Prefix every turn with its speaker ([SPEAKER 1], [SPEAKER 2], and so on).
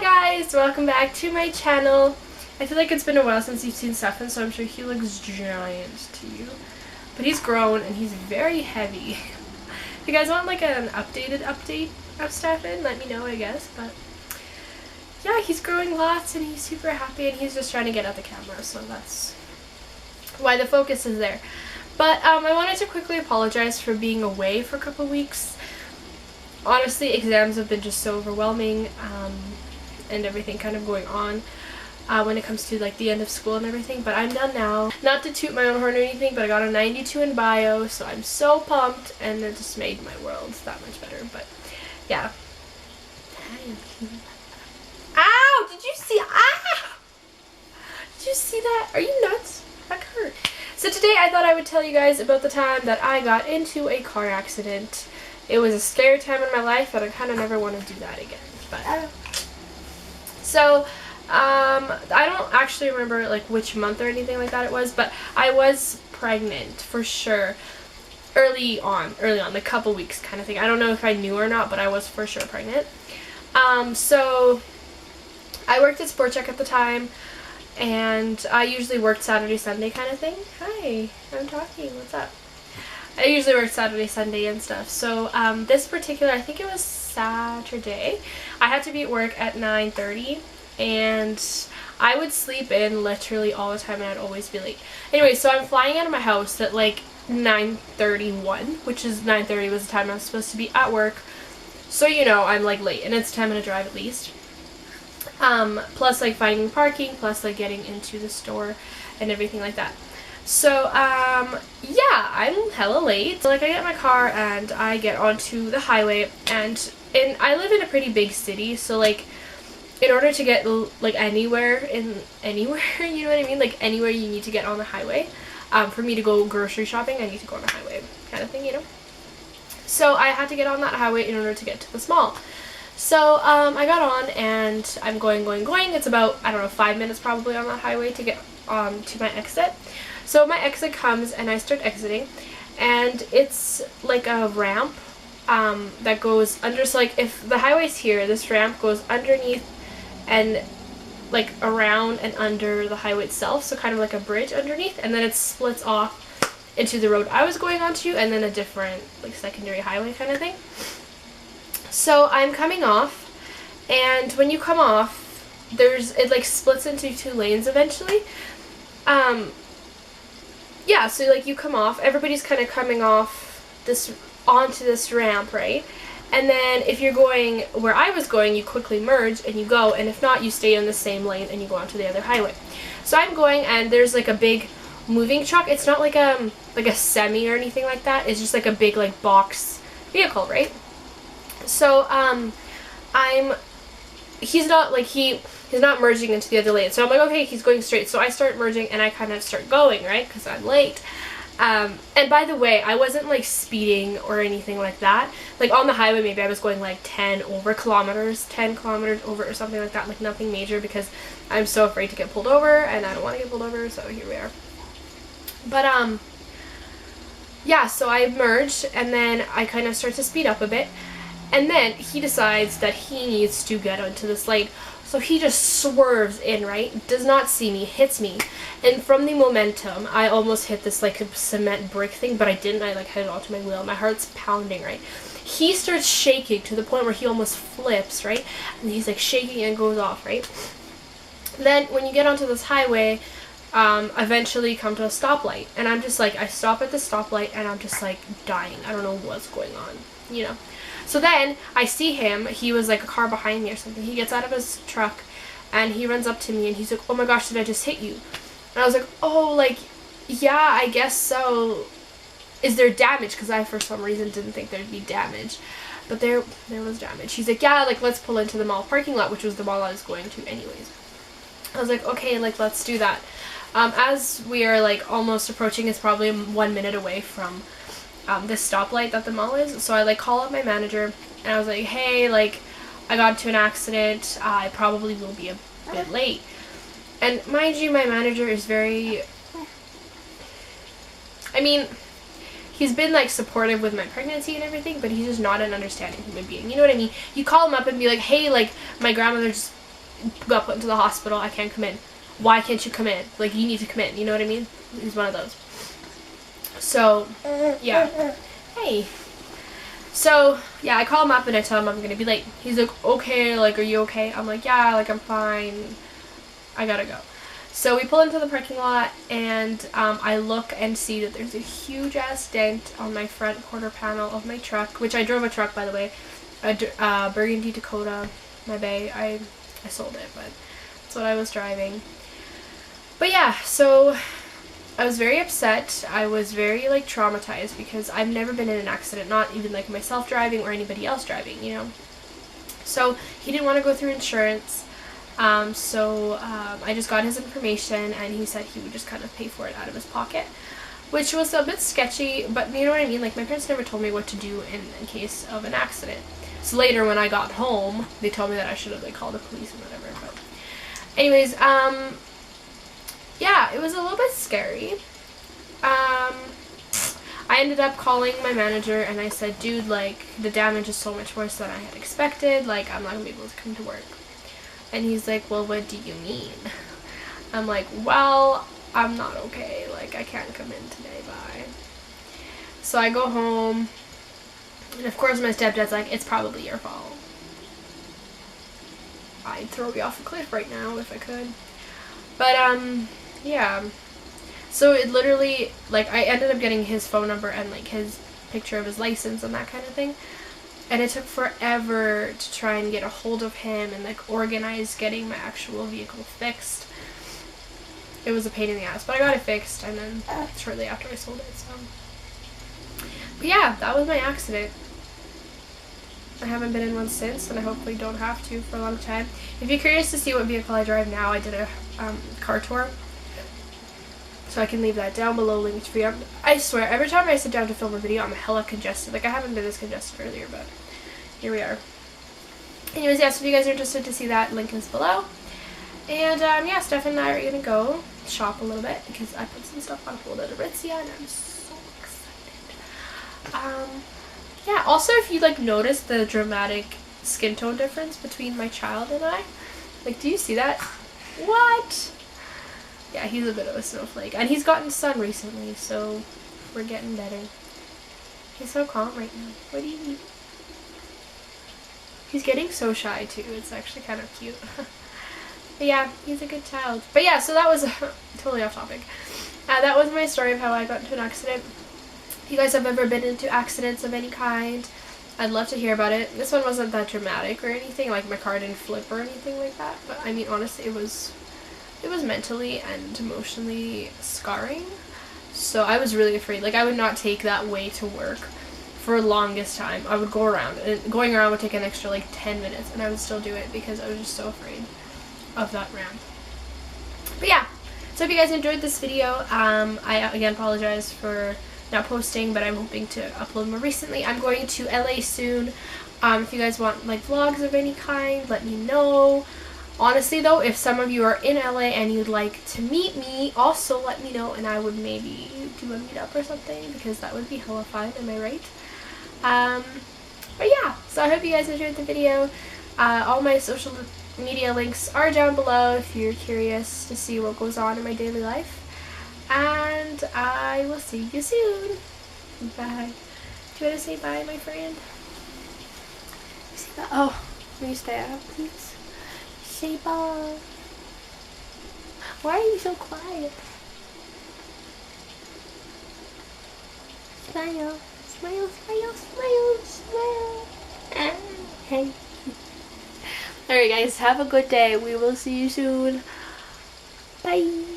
[SPEAKER 1] guys, welcome back to my channel. I feel like it's been a while since you've seen Stefan, so I'm sure he looks giant to you. But he's grown and he's very heavy. If you guys want like an update of Stefan, let me know, I guess. But yeah, he's growing lots and he's super happy and he's just trying to get at the camera, so that's why the focus is there. But I wanted to quickly apologize for being away for a couple weeks. Honestly, exams have been just so overwhelming, and everything kind of going on when it comes to like the end of school and everything, but I'm done now. Not to toot my own horn or anything, but I got a 92 in bio, so I'm so pumped, and it just made my world that much better. But yeah. Ow! Did you see? Ah! Did you see that? Are you nuts? That hurt. So today I thought I would tell you guys about the time that I got into a car accident. It was a scary time in my life, but I kind of never want to do that again. But so I don't actually remember like which month or anything like that it was, but I was pregnant for sure early on, like couple weeks kind of thing. I don't know if I knew or not, but I was for sure pregnant. So I worked at Sport Check at the time, and I usually worked Saturday, Sunday kind of thing. Hi, I'm talking. What's up? I usually work Saturday, Sunday and stuff. So this particular, I think it was Saturday, I had to be at work at 9:30, and I would sleep in literally all the time and I'd always be late. Anyway, so I'm flying out of my house at like 9:31, which is 9:30 was the time I was supposed to be at work. So you know, I'm like late, and it's a 10-minute drive at least. Plus like finding parking, plus like getting into the store and everything like that. So, yeah, I'm hella late. So, like, I get in my car and I get onto the highway, and I live in a pretty big city, so, like, in order to get, like, anywhere, you know what I mean? Like, anywhere you need to get on the highway. For me to go grocery shopping, I need to go on the highway, kind of thing, you know? So, I had to get on that highway in order to get to this mall. So, I got on, and I'm going. It's about, I don't know, 5 minutes probably on that highway to get, to my exit. So my exit comes and I start exiting, and it's like a ramp that goes under. So like if the highway's here, this ramp goes underneath and like around and under the highway itself, so kind of like a bridge underneath, and then it splits off into the road I was going onto and then a different like secondary highway kind of thing. So I'm coming off, and when you come off, it like splits into 2 lanes eventually. Yeah, so like you come off, everybody's kind of coming off onto this ramp, right? And then if you're going where I was going, you quickly merge and you go, and if not, you stay in the same lane and you go onto the other highway. So I'm going, and there's like a big moving truck. It's not like a semi or anything like that. It's just like a big like box vehicle, right? So he's not merging into the other lane. So I'm like, okay, he's going straight. So I start merging and I kind of start going, right? Because I'm late. And by the way, I wasn't like speeding or anything like that. Like on the highway, maybe I was going like 10 kilometers over or something like that. Like nothing major, because I'm so afraid to get pulled over and I don't want to get pulled over. So here we are. But yeah, so I merged and then I kind of start to speed up a bit. And then he decides that he needs to get onto this lane. So he just swerves in, right? Does not see me, hits me. And from the momentum, I almost hit this like cement brick thing, but I didn't. I like hit it onto my wheel. My heart's pounding, right? He starts shaking to the point where he almost flips, right? And he's like shaking and goes off, right? Then when you get onto this highway, eventually come to a stoplight. And I'm just like, I stop at the stoplight and I'm just like dying. I don't know what's going on, you know? So then I see him. He was like a car behind me or something. He gets out of his truck and he runs up to me and he's like, oh my gosh, did I just hit you? And I was like, oh, like, yeah, I guess so. Is there damage? Because I, for some reason, didn't think there'd be damage. But there was damage. He's like, yeah, like, let's pull into the mall parking lot, which was the mall I was going to anyways. I was like, okay, like, let's do that. As we are, like, almost approaching, it's probably 1 minute away from this stoplight that the mall is. So I like call up my manager and I was like, hey, like I got into an accident, I probably will be a bit late. And mind you, my manager is very, I mean, he's been like supportive with my pregnancy and everything, but he's just not an understanding human being, you know what I mean? You call him up and be like, hey, like my grandmother just got put into the hospital. I can't come in. Why can't you come in? Like, you need to come in. You know what I mean? He's one of those. So, yeah. Hey. So, yeah, I call him up and I tell him I'm going to be late. He's like, okay, like, are you okay? I'm like, yeah, like, I'm fine. I gotta go. So we pull into the parking lot, and I look and see that there's a huge ass dent on my front quarter panel of my truck, which I drove a truck, by the way, a Burgundy Dakota, my bae. I sold it, but that's what I was driving. But yeah, so I was very upset. I was very, like, traumatized because I've never been in an accident, not even, like, myself driving or anybody else driving, you know. So he didn't want to go through insurance. I just got his information, and he said he would just kind of pay for it out of his pocket, which was a bit sketchy, but you know what I mean? Like, my parents never told me what to do in case of an accident. So later when I got home, they told me that I should have, like, called the police and whatever, but anyways, yeah, it was a little bit scary. I ended up calling my manager, and I said, dude, like, the damage is so much worse than I had expected, like, I'm not gonna be able to come to work. And he's like, well, what do you mean? I'm like, well, I'm not okay. Like, I can't come in today, bye. So I go home, and of course my stepdad's like, it's probably your fault. I'd throw you off a cliff right now if I could. But, yeah. So it literally, like, I ended up getting his phone number and, like, his picture of his license and that kind of thing. And it took forever to try and get a hold of him and, like, organize getting my actual vehicle fixed. It was a pain in the ass, but I got it fixed, and then shortly after I sold it, so. But yeah, that was my accident. I haven't been in one since, and I hopefully don't have to for a long time. If you're curious to see what vehicle I drive now, I did a car tour. So I can leave that down below, linked for you. I swear, every time I sit down to film a video, I'm hella congested. Like, I haven't been this congested earlier, but here we are. Anyways, yeah, so if you guys are interested to see that, link is below. And, yeah, Steph and I are going to go shop a little bit because I put some stuff on hold at Aritzia, and I'm so excited. Yeah, also, if you, like, notice the dramatic skin tone difference between my child and I, like, do you see that? What? Yeah, he's a bit of a snowflake. And he's gotten sun recently, so we're getting better. He's so calm right now. What do you need? He's getting so shy, too. It's actually kind of cute. But yeah, he's a good child. But yeah, so that was totally off topic. That was my story of how I got into an accident. If you guys have ever been into accidents of any kind, I'd love to hear about it. This one wasn't that dramatic or anything. Like, my car didn't flip or anything like that. But, I mean, honestly, it was mentally and emotionally scarring. So I was really afraid. Like, I would not take that way to work for the longest time. I would go around, and going around would take an extra, like, 10 minutes, and I would still do it because I was just so afraid of that ramp. But yeah, so if you guys enjoyed this video, I again apologize for not posting, but I'm hoping to upload more recently. I'm going to LA soon. If you guys want, like, vlogs of any kind, let me know. Honestly, though, if some of you are in LA and you'd like to meet me, also let me know, and I would maybe do a meetup or something, because that would be hella fun, am I right? But yeah, so I hope you guys enjoyed the video. All my social media links are down below if you're curious to see what goes on in my daily life. And I will see you soon. Bye. Do you want to say bye, my friend? Say bye. Oh, will you stay out, please? Say bye. Why are you so quiet? Smile. Smile, smile, smile, smile. Hey. Alright guys, have a good day. We will see you soon. Bye.